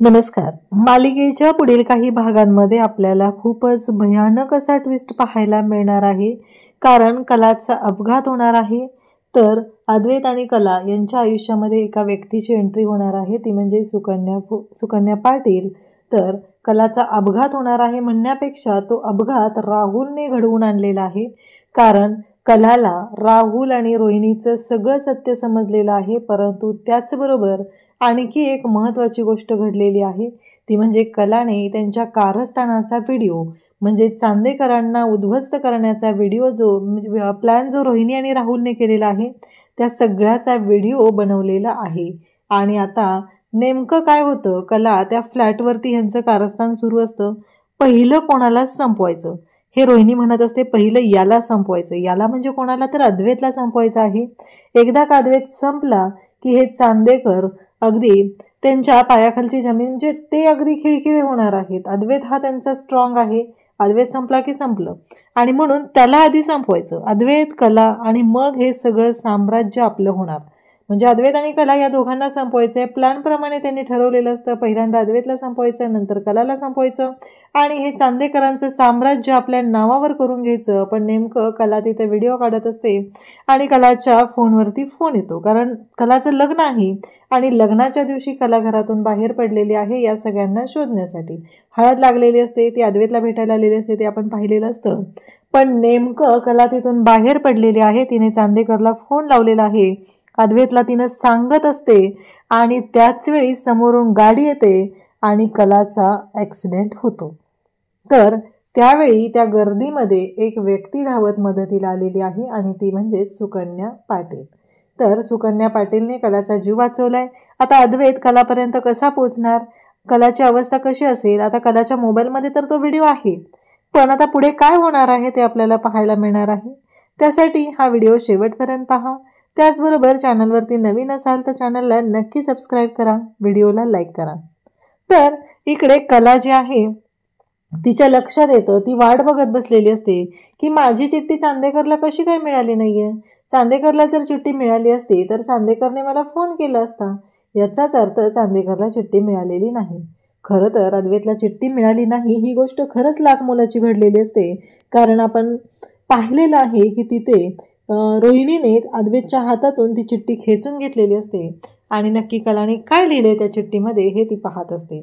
नमस्कार. मालिकेच्या पुढील काही भागांमध्ये आपल्याला खूपच भयानक असा ट्विस्ट पाहायला मिळणार आहे. कारण कलाचा अपघात होणार आहे. तर अद्वैत आणि कला यांच्या आयुष्यामध्ये एका व्यक्तीची एंट्री होणार आहे, ती म्हणजे सुकन्या पाटील. तर कलाचा अपघात होणार आहे म्हणण्यापेक्षा तो अपघात राहुलने घडवून आणलेला आहे. कारण कलाला राहुल आणि रोहिणीचं सगळं सत्य समजलेलं आहे. परंतु त्याचबरोबर आणखी एक महत्त्वाची गोष्ट घडलेली आहे, ती म्हणजे कलाने त्यांच्या कारस्थानाचा व्हिडिओ म्हणजे चांदेकरांना उद्ध्वस्त करण्याचा व्हिडिओ प्लॅन जो रोहिणी आणि राहुलने केलेला आहे, त्या सगळ्याचा व्हिडिओ बनवलेला आहे. आणि आता नेमकं काय होतं, कला त्या फ्लॅटवरती यांचं कारस्थान सुरू असतं. पहिलं कोणाला संपवायचं हे रोहिणी म्हणत असते. पहिलं याला संपवायचं. याला म्हणजे कोणाला, तर अद्वैतला संपवायचं आहे. एकदा का अद्वैत संपला की हे चांदेकर अगदी त्यांच्या पायाखालची जमीन म्हणजे ते अगदी खिळखिळे होणार आहेत. अद्वैत हा त्यांचा स्ट्रॉंग आहे. अद्वैत संपला की संपलं. आणि म्हणून त्याला आधी संपवायचं, अद्वैत, कला, आणि मग हे सगळं साम्राज्य आपलं होणार. म्हणजे अद्वैत आणि कला या दोघांना संपवायचं आहे. प्लॅनप्रमाणे त्यांनी ठरवलेलं असतं. पहिल्यांदा अद्वैतला संपवायचं, नंतर कलाला संपवायचं आणि हे चांदेकरांचं साम्राज्य आपल्या नावावर करून घ्यायचं. पण नेमकं कला तिथे व्हिडिओ काढत असते आणि कलाच्या फोनवरती फोन येतो. कारण कलाचं लग्न आहे आणि लग्नाच्या दिवशी कला घरातून बाहेर पडलेली आहे या सगळ्यांना शोधण्यासाठी. हळद लागलेली असते, ती अद्वैतला भेटायला आलेली असते, ते आपण पाहिलेलं असतं. पण नेमकं कला तिथून बाहेर पडलेली आहे. तिने चांदेकरला फोन लावलेला आहे. अद्वैतला तिनं सांगत असते आणि त्याच वेळी समोरून गाडी येते आणि कलाचा ॲक्सिडेंट होतो. तर त्यावेळी त्या गर्दीमध्ये एक व्यक्ती धावत मदतीला आलेली आहे आणि ती म्हणजे सुकन्या पाटील. तर सुकन्या पाटीलने कलाचा जीव वाचवलाय. आता अद्वैत कलापर्यंत कसा पोचणार, कलाची अवस्था कशी असेल. आता कलाच्या मोबाईलमध्ये तर तो व्हिडिओ आहे, पण आता पुढे काय होणार आहे ते आपल्याला पाहायला मिळणार आहे. त्यासाठी हा व्हिडिओ शेवटपर्यंत पहा. त्याचबरोबर चॅनलवरती नवीन असाल तर चॅनलला नक्की सबस्क्राईब करा, व्हिडिओला लाईक करा. तर इकडे कला जी आहे तिच्या लक्षात येतं, ती वाट बघत बसलेली असते की माझी चिठ्ठी चांदेकरला कशी काय मिळाली नाहीये. चांदेकरला जर चिठ्ठी मिळाली असती तर चांदेकरने मला फोन केला असता. याचाच अर्थ चांदेकरला चिठ्ठी मिळालेली नाही. खरं तर अद्वैतला चिठ्ठी मिळाली नाही ही गोष्ट खरंच लाख मोलाची घडलेली असते. कारण आपण पाहिलेलं आहे की तिथे रोहिणीने अद्वैतच्या हातातून ती चिठ्ठी खेचून घेतलेली असते आणि नक्की कलाने काय लिहिले त्या चिठ्ठीमध्ये हे ती पाहत असते.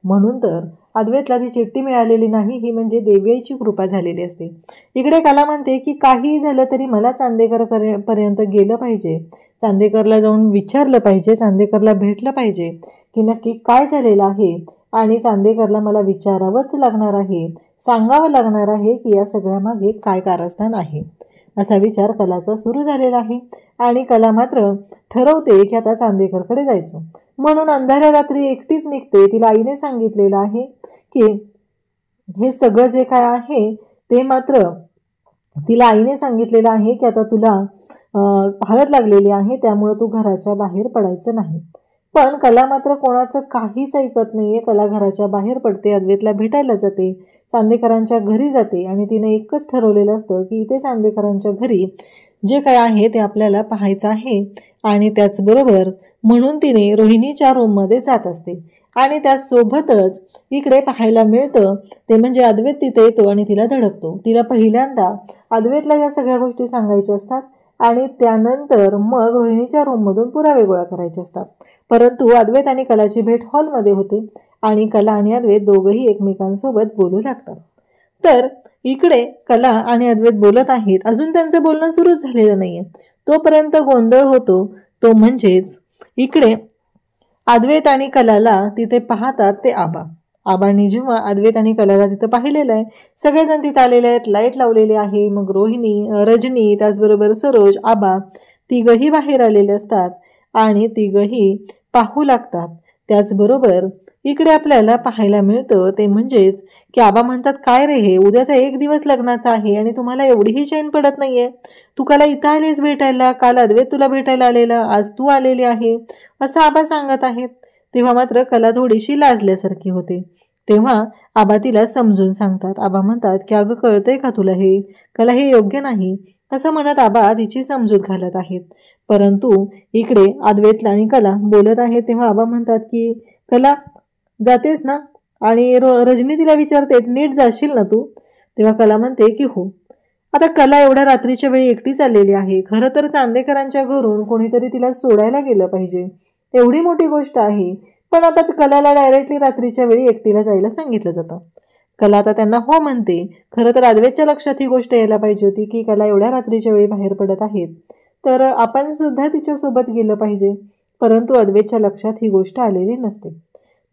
म्हणून तर अद्वैतला ती चिठ्ठी मिळालेली नाही ही म्हणजे देवीची कृपा झालेली असते. इकडे कला म्हणते की काहीही झालं तरी मला चांदेकरपर्यंत गेलं पाहिजे, चांदेकरला जाऊन विचारलं पाहिजे, चांदेकरला भेटलं पाहिजे की नक्की काय झालेलं आहे. आणि चांदेकरला मला विचारावंच लागणार आहे, सांगावं लागणार आहे की या सगळ्यामागे काय कारस्थान आहे. असा विचार कलाचा सुरू झालेला आहे. आणि कला मात्र ठरवते की आता चांदेकरकडे जायचं. म्हणून अंधाऱ्या रात्री एकटीच निघते. तिला आईने सांगितलेलं आहे की हे सगळं जे काय आहे ते मात्र तिला आईने सांगितलेलं आहे की आता तुला हळद लागलेली आहे, त्यामुळे तू घराच्या बाहेर पडायचं नाही. पण कला मात्र कोणाचं काहीच ऐकत नाहीये. कला घराच्या बाहेर पडते, अद्वैतला भेटायला जाते, चांदेकरांच्या घरी जाते आणि तिने एकच ठरवलेलं असतं की इथे चांदेकरांच्या घरी जे काय आहे ते आपल्याला पाहायचं आहे. आणि त्याचबरोबर म्हणून तिने रोहिणीच्या रूममध्ये जात असते. आणि त्यासोबतच इकडे पाहायला मिळतं ते म्हणजे अद्वैत तिथे येतो आणि तिला धडकतो. तिला पहिल्यांदा अद्वैतला या सगळ्या गोष्टी सांगायच्या असतात आणि त्यानंतर मग रोहिणीच्या रूममधून पुरावे गोळा करायचे असतात. परंतु अद्वैत आणि कलाची भेट हॉलमध्ये होते आणि कला आणि अद्वैत दोघंही एकमेकांसोबत बोलू लागतात. तर इकडे कला आणि अद्वैत बोलत आहेत. अजून त्यांचं बोलणं सुरूच झालेलं नाहीये. तोपर्यंत गोंधळ होतो. तो म्हणजेच इकडे अद्वैत आणि कलाला तिथे पाहतात ते आबांनी जेव्हा अद्वैत आणि कलाला तिथं पाहिलेलं आहे, सगळेजण तिथं आलेले आहेत, लाईट लावलेली आहे. मग रोहिणी, रजनी, त्याचबरोबर सरोज, आबा तिघही बाहेर आलेले असतात आणि तिघही पाहू लागतात. त्याचबरोबर इकडे आपल्याला पाहायला मिळतं ते म्हणजेच की आबा म्हणतात, काय रे हे उद्याचा एक दिवस लग्नाचा आहे आणि तुम्हाला एवढीही चैन पडत नाहीये. तू कला इथं आलीस भेटायला, काल अद्वैत तुला भेटायला आलेला, आज तू आलेली आहे असं आबा सांगत आहेत. तेव्हा मात्र कला थोडीशी लाजल्यासारखी होते. तेव्हा आबा तिला समजून सांगतात. आबा म्हणतात की अगं कळतंय का तुला हे, कला हे योग्य नाही असं म्हणत आबा तिची समजूत घालत आहेत. परंतु इकडे अद्वैत आणि कला बोलत आहेत. तेव्हा आबा म्हणतात की कला जातेस ना? आणि रजनी तिला विचारते, नीट जाशील ना तू? तेव्हा कला म्हणते की हो. आता कला एवढ्या रात्रीच्या वेळी एकटी चाललेली आहे. खरं तर चांदेकरांच्या घरून कोणीतरी तिला सोडायला गेलं पाहिजे, एवढी मोठी गोष्ट आहे. पण आता कलाला डायरेक्टली रात्रीच्या वेळी एकटीला जायला सांगितलं जातं. कला आता त्यांना हो म्हणते. खरं तर अद्वैतच्या लक्षात ही गोष्ट यायला पाहिजे होती की कला एवढ्या रात्रीच्या वेळी बाहेर पडत आहेत, तर आपण सुद्धा तिच्यासोबत गेलं पाहिजे. परंतु अद्वैतच्या लक्षात ही गोष्ट आलेली नसते.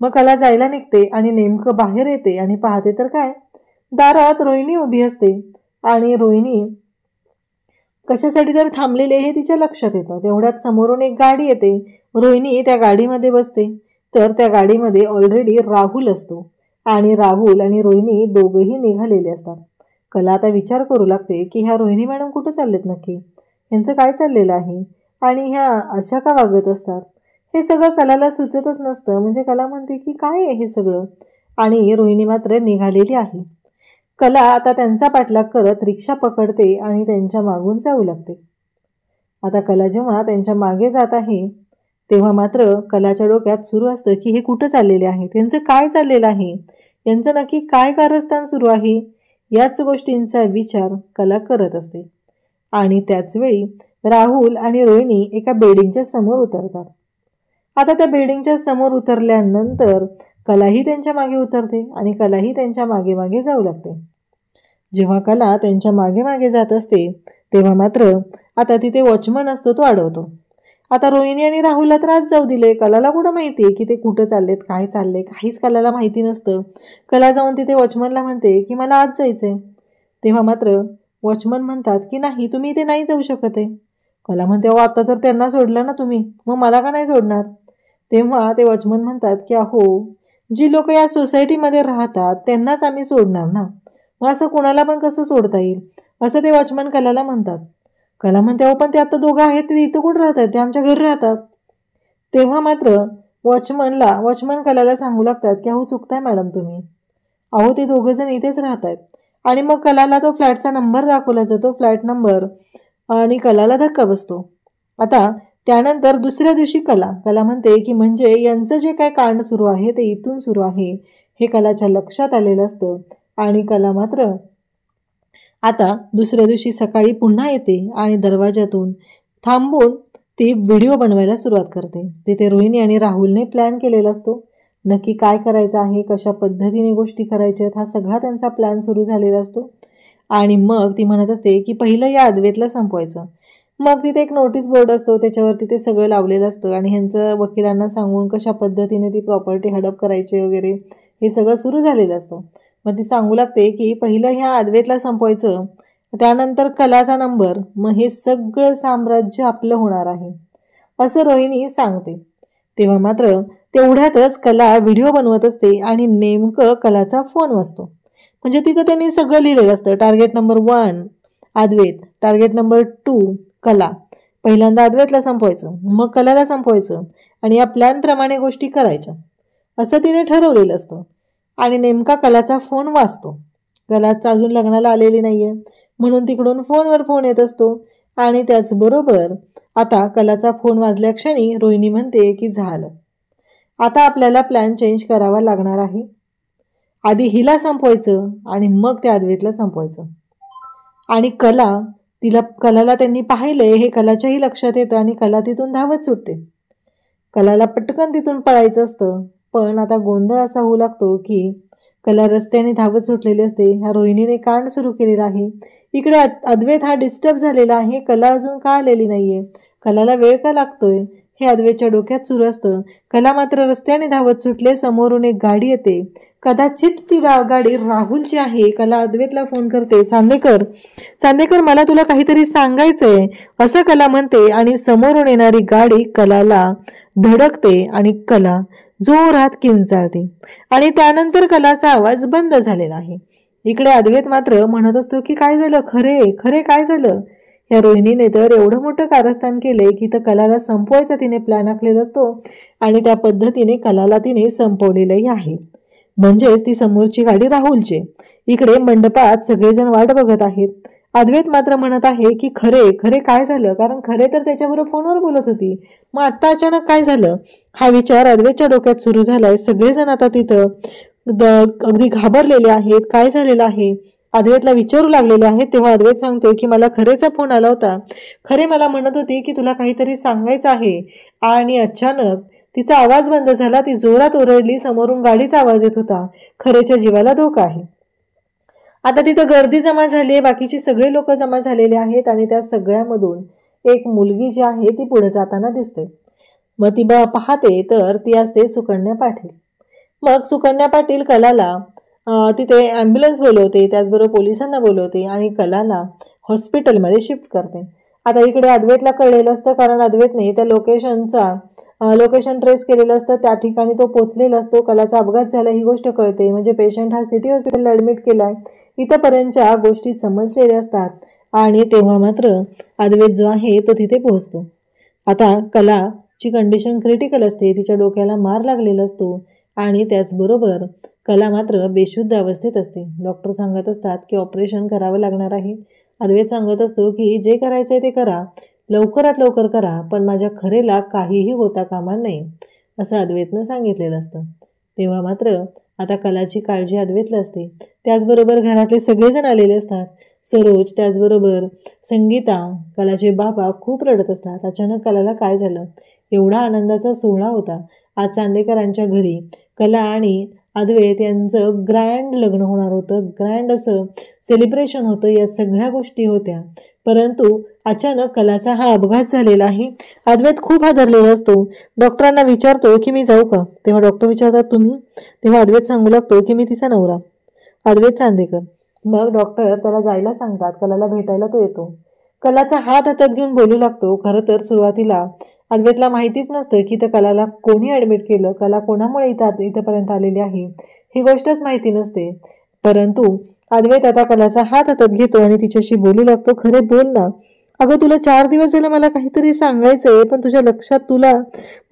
मग कला जायला निघते आणि नेमकं बाहेर येते आणि पाहते तर काय, दारात रोहिणी उभी असते. आणि रोहिणी कशासाठी तर थांबलेले हे तिच्या लक्षात येतं. तेवढ्यात समोरून एक गाडी येते. रोहिणी त्या गाडीमध्ये बसते. तर त्या गाडीमध्ये ऑलरेडी राहुल असतो आणि राहुल आणि रोहिणी दोघंही निघालेले असतात. कला आता विचार करू लागते की ह्या रोहिणी मॅडम कुठं चाललेत नक्की, यांचं काय चाललेलं आहे आणि ह्या अशा का वागत असतात. हे सगळं कलाला सुचतच नसतं. म्हणजे कला म्हणते की काय आहे हे सगळं, आणि रोहिणी मात्र निघालेली आहे. कला आता त्यांचा पाठलाग करत रिक्षा पकडते आणि त्यांच्या मागून जाऊ लागते. आता कला जेव्हा त्यांच्या मागे जात आहे तेव्हा मात्र कलाच्या डोक्यात सुरू असतं की हे कुठं चाललेले आहे, त्यांचं काय चाललेलं आहे, यांचं नक्की काय कारस्थान सुरू आहे. याच गोष्टींचा विचार कला करत असते. आणि त्याचवेळी राहुल आणि रोहिणी एका बिल्डिंगच्या समोर उतरतात. आता त्या बिल्डिंगच्या समोर उतरल्यानंतर कलाही त्यांच्या मागे उतरते आणि कलाही त्यांच्या मागे मागे जाऊ लागते. जेव्हा कला त्यांच्या मागे मागे जात असते तेव्हा मात्र आता तिथे वॉचमन असतो, तो अडवतो. आता रोहिणी आणि राहुलला तर आज जाऊ दिले. कलाला कुठं माहिती आहे की ते कुठं चाललेत, काय चाललंय, काहीच कलाला माहिती नसतं. कला जाऊन तिथे वॉचमनला म्हणते की मला आज जायचंय. तेव्हा मात्र वॉचमन म्हणतात की नाही, तुम्ही इथे नाही जाऊ शकत आहे. कला म्हणते, अहो आता तर त्यांना सोडलं ना तुम्ही, मग मला का नाही सोडणार. तेव्हा ते वॉचमन म्हणतात की अहो, जी लोक या सोसायटीमध्ये राहतात त्यांनाच आम्ही सोडणार ना, मग असं कोणाला पण कसं सोडता येईल, असं ते वॉचमन कलाला म्हणतात. कला म्हणते, अहो पण ते आता दोघं आहेत ते इथं कुठं राहतात, ते आमच्या घरी राहतात. तेव्हा मात्र वॉचमन कलाला सांगू लागतात की अहो चुकताय मॅडम तुम्ही, अहो ते दोघं जण इथेच राहत आहेत. आणि मग कलाला तो फ्लॅटचा नंबर दाखवला जातो, फ्लॅट नंबर, आणि कलाला धक्का बसतो. आता त्यानंतर दुसऱ्या दिवशी कला म्हणते की म्हणजे यांचं जे काय कांड सुरू आहे ते इथून सुरू आहे हे कलाच्या लक्षात आलेलं असतं. आणि कला मात्र आता दुसऱ्या दिवशी सकाळी पुन्हा येते आणि दरवाजातून थांबून ती व्हिडिओ बनवायला सुरुवात करते. तिथे रोहिणी आणि राहुलने प्लॅन केलेला असतो. नक्की काय करायचं आहे, कशा पद्धतीने गोष्टी करायच्या आहेत, हा सगळा त्यांचा प्लॅन सुरू झालेला असतो. आणि मग ती म्हणत असते की पहिलं या अद्वैतला संपवायचं. मग तिथे एक नोटीस बोर्ड असतो, त्याच्यावरती ते सगळं लावलेलं असतं आणि ह्यांचं वकिलांना सांगून कशा पद्धतीने ती प्रॉपर्टी हडप करायची वगैरे हे सगळं सुरू झालेलं असतं. मग ती सांगू लागते की पहिलं ह्या अद्वैतला संपवायचं, त्यानंतर कलाचा नंबर, मग हे सगळं साम्राज्य आपलं होणार आहे, असं रोहिणी सांगते. तेव्हा मात्र तेवढ्यातच कला व्हिडिओ बनवत असते आणि नेमकं कलाचा फोन वाजतो. म्हणजे तिथं त्यांनी सगळं लिहिलेलं असतं, टार्गेट नंबर 1 अद्वैत, टार्गेट नंबर 2 कला. पहिल्यांदा अद्वैतला संपवायचं, मग कलाला संपवायचं आणि या प्लॅनप्रमाणे गोष्टी करायच्या, असं तिने ठरवलेलं असतं. आणि नेमका कलाचा फोन वाजतो. कलाचा अजून लग्नाला आलेली नाहीये म्हणून तिकडून फोनवर फोन येत असतो. आणि त्याचबरोबर आता कलाचा फोन वाजल्या क्षणी रोहिणी म्हणते की झालं, आता आपल्याला प्लॅन चेंज करावा लागणार आहे. आधी हिला संपवायचं आणि मग त्या अद्वैतला संपवायचं. आणि कलाला त्यांनी पाहिलंय हे कलाच्याही लक्षात येतं आणि कला तिथून धावत सुटते. कलाला पटकन तिथून पळायचं असतं, पण आता गोंधळ असा होऊ लागतो की कला रस्त्याने धावत सुटलेली असते. ह्या रोहिणीने कांड सुरू केलेला आहे. इकडे अद्वैत हा डिस्टर्ब झालेला आहे, कला अजून का आलेली नाहीये, कलाला वेळ का लागतोय, हे अद्वैतच्या डोक्यात सुरू असतं. कला मात्र रस्त्याने धावत सुटले. समोरून एक गाडी येते, कदाचित ती गाडी राहुलची आहे. कला अद्वैतला फोन करते, चांदेकर मला तुला काहीतरी सांगायचंय, असं कला म्हणते. आणि समोरून येणारी गाडी कलाला धडकते आणि कला जोरात किंचाळते आणि त्यानंतर कलाचा आवाज बंद झालेला आहे. इकडे अद्वैत मात्र म्हणत असतो की काय झालं, खरे काय झालं. या रोहिणीने तर एवढं मोठं कारस्थान केलंय की तर कलाला संपवायचा तिने प्लॅन आखलेला असतो आणि त्या पद्धतीने कलाला तिने संपवलेलंही आहे. म्हणजेच ती समोरची गाडी राहुलची. इकडे मंडपात सगळेजण वाट बघत आहेत अद्वैत मात्र म्हणत आहे की खरे खरे काय झालं, कारण खरे तर त्याच्याबरोबर फोनवर बोलत होती, मग आता अचानक काय झालं हा विचार अद्वैतच्या डोक्यात सुरू झालाय. सगळेजण आता तिथं अगदी घाबरलेले आहेत. काय झालेलं आहे अद्वैतला विचारू लागलेले आहेत. तेव्हा अद्वैत सांगतोय की मला खरेचा फोन आला होता. खरे मला म्हणत होती की तुला काहीतरी सांगायचं आहे, आणि अचानक तिचा आवाज बंद झाला. ती जोरात ओरडली. समोरून गाडीचा आवाज येत होता. खरेच्या जीवाला धोका आहे. आता तिथं गर्दी जमा झाली आहे. बाकीची सगळे लोक जमा झालेले आहेत आणि त्या सगळ्यामधून एक मुलगी जी आहे ती पुढे जाताना दिसते. मग ती पाहते तर ती असते सुकन्या पाटील. मग सुकन्या पाटील कलाला तिथे ॲम्ब्युलन्स बोलवते, त्याचबरोबर पोलिसांना बोलवते आणि कलाला हॉस्पिटलमध्ये शिफ्ट करते. आता इकडे अद्वैतला कळलेलं असतं, कारण अद्वैतने त्या लोकेशन ट्रेस केलेलं असतं. त्या ठिकाणी तो पोचलेला असतो. कलाचा अपघात झाला ही गोष्ट कळते. म्हणजे पेशंट हा सिटी हॉस्पिटलला ॲडमिट केलाय इथंपर्यंतच्या गोष्टी समजलेल्या असतात. आणि तेव्हा मात्र अद्वैत जो आहे तो तिथे पोहोचतो. आता कलाची कंडिशन क्रिटिकल असते. तिच्या डोक्याला मार लागलेला असतो आणि त्याचबरोबर कला मात्र बेशुद्ध अवस्थेत असते. डॉक्टर सांगत असतात की ऑपरेशन करावं लागणार आहे. अद्वैत सांगत असतो की जे करायचंय ते करा, लवकरात लवकर करा, पण माझ्या खरेला काहीही होता कामा नये, असं अद्वैतनं सांगितलेलं असतं. तेव्हा मात्र आता कलाची काळजी अद्वैतला असते. त्याचबरोबर घरातले सगळेजण आलेले असतात. सरोज, त्याचबरोबर संगीता, कलाचे बाबा खूप रडत असतात. अचानक कलाला काय झालं, एवढा आनंदाचा सोहळा होता आज चांदेकरांच्या घरी. कला आणि अद्वैत यांचं ग्रँड लग्न होणार होतं, ग्रँड असं सेलिब्रेशन होतं, या सगळ्या गोष्टी होत्या. परंतु अचानक कलाचा हा अपघात झालेला आहे. अद्वैत खूप हादरलेला असतो. डॉक्टरांना विचारतो की मी जाऊ का, तेव्हा डॉक्टर विचारतात तुम्ही, तेव्हा अद्वैत सांगू लागतो की मी तिचा नवरा अद्वैत चांदेकर. मग डॉक्टर त्याला जायला सांगतात. कलाला भेटायला तो येतो. कलाचा हात हातात घेऊन बोलू लागतो. खरं तर सुरुवातीला अद्वैतला माहितीच नसतं की तर कलाला कोणी ॲडमिट केलं, कला कोणामुळे इथंपर्यंत आलेली आहे ही गोष्टच माहिती नसते. परंतु अद्वैत आता कलाचा हात हातात घेतो आणि तिच्याशी बोलू लागतो. खरे बोल ना, अगं तुला 4 दिवस झाले मला काहीतरी सांगायचंय, पण तुझ्या लक्षात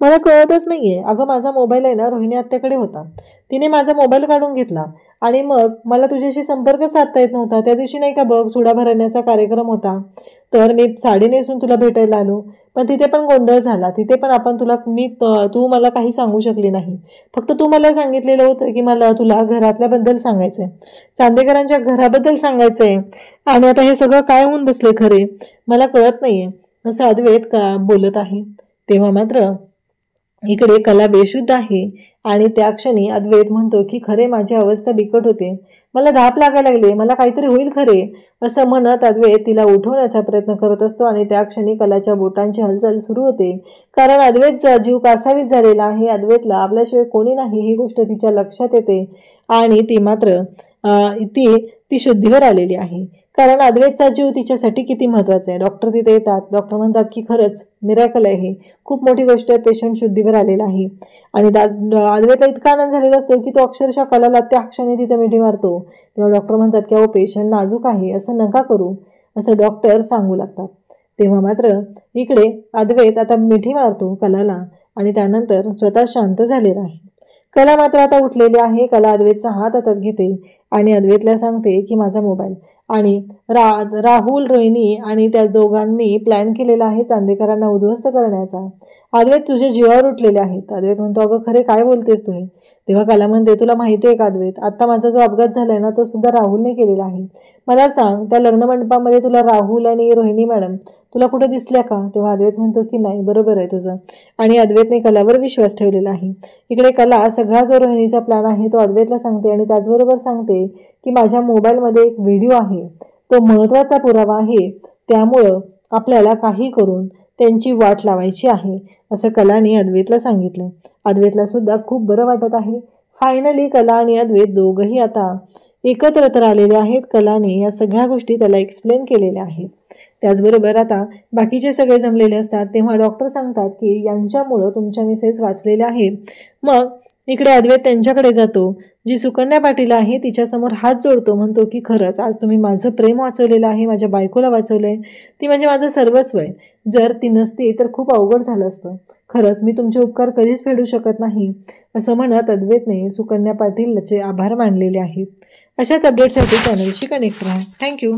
मला कळतच नाहीये. अगं माझा मोबाईल आहे ना रोहिणी आत्याकडे होता, तिने माझा मोबाईल काढून घेतला आणि मग मला तुझ्याशी संपर्क साधता येत नव्हता. त्या दिवशी नाही का बघ सुडा भरण्याचा कार्यक्रम होता, तर मी साडी नेसून तुला भेटायला आलो, पण तिथे पण गोंधळ झाला. तिथे पण तू मला काही सांगू शकली नाही. फक्त तू मला सांगितलेलं होतं की मला तुला घरातल्याबद्दल सांगायचंय, चांदेकरांच्या घराबद्दल सांगायचंय, आणि आता हे सगळं काय होऊन बसले खरे, मला कळत नाहीये, असं अद्वैत बोलत आहे. तेव्हा मात्र इकडे कला बेशुद्ध आहे आणि त्या क्षणी अद्वैत म्हणतो की खरे माझी अवस्था बिकट होते, मला धाप लागायला लागली, मला काहीतरी होईल खरे, असं म्हणत अद्वैत तिला उठवण्याचा प्रयत्न करत असतो. आणि त्या क्षणी कलाच्या बोटांची हालचाल सुरू होते, कारण अद्वैतचा जीव कासावीस झालेला आहे. अद्वैतला आपल्याशिवाय कोणी नाही ही गोष्ट तिच्या लक्षात येते आणि ती मात्र ती शुद्धीवर आलेली आहे, कारण अद्वैतचा जीव तिच्यासाठी किती महत्वाचा आहे. डॉक्टर तिथे येतात. डॉक्टर म्हणतात की खरंच मिरॅकल आहे, खूप मोठी गोष्ट आहे, पेशंट शुद्धीवर आलेला आहे. आणि अद्वैतला इतका आनंद झालेला असतो की तो अक्षरशः कलाला त्या क्षणी तिथे मिठी मारतो. तेव्हा डॉक्टर म्हणतात की अहो पेशंट नाजूक आहे, असं नका करू, असं डॉक्टर सांगू लागतात. तेव्हा मात्र इकडे अद्वैत आता मिठी मारतो कलाला आणि त्यानंतर स्वतः शांत झालेला आहे. कला मात्र आता उठलेली आहे. कला अद्वैतचा हात हातात घेते आणि अद्वैतला सांगते की माझा मोबाईल, आणि राहुल, रोहिणी आणि त्या दोघांनी प्लॅन केलेला आहे चांदेकरांना उद्ध्वस्त करण्याचा. अद्वैत तुझ्या जीवावर उठलेले आहेत. अद्वैत म्हणतो अगं खरे काय बोलतेस तू हे. तेव्हा कला म्हणते तुला माहिती आहे का अद्वैत, आता माझा जो अपघात झालाय ना तो सुद्धा राहुलने केलेला आहे. मला सांग त्या लग्न मंडपामध्ये तुला राहुल आणि रोहिणी मॅडम तुला कुठे दिसल्या का. तेव्हा अद्वैत म्हणतो की नाही, बरोबर आहे तुझं, आणि अद्वैतने कलावर विश्वास ठेवलेला आहे. इकडे कला सगळा जो रोहिणीचा प्लॅन आहे तो अद्वैतला सांगते आणि त्याचबरोबर सांगते की माझ्या मोबाईलमध्ये एक व्हिडिओ आहे, तो महत्त्वाचा पुरावा आहे, त्यामुळं आपल्याला काही करून त्यांची वाट लावायची आहे, असं कलाने अद्वैतला सांगितलं. अद्वैतला सुद्धा खूप बरं वाटत आहे. फायनली कला आणि अद्वैत दोघंही आता एकत्र तर आलेले आहेत. कलाने या सगळ्या गोष्टी त्याला एक्सप्लेन केलेल्या आहेत. त्याचबरोबर आता बाकीचे सगळे जमलेले असतात. तेव्हा डॉक्टर सांगतात की यांच्यामुळं तुमच्या मिसेस वाचलेल्या आहेत. मग इकडे अद्वैत त्यांच्याकडे जातो. जी सुकन्या पाटील आहे तिच्यासमोर हात जोडतो, म्हणतो की खरंच आज तुम्ही माझं प्रेम वाचवलेलं आहे, माझ्या बायकोला वाचवलंय, ती म्हणजे माझं सर्वस्व आहे. जर ती नसती तर खूप अवघड झालं असतं. खरंच मी तुमचे उपकार कधीच फेडू शकत नाही, असं म्हणत अद्वैतने सुकन्या पाटीलचे आभार मानलेले आहेत. अशाच अपडेटसाठी चॅनलशी कनेक्ट राहा. थँक्यू.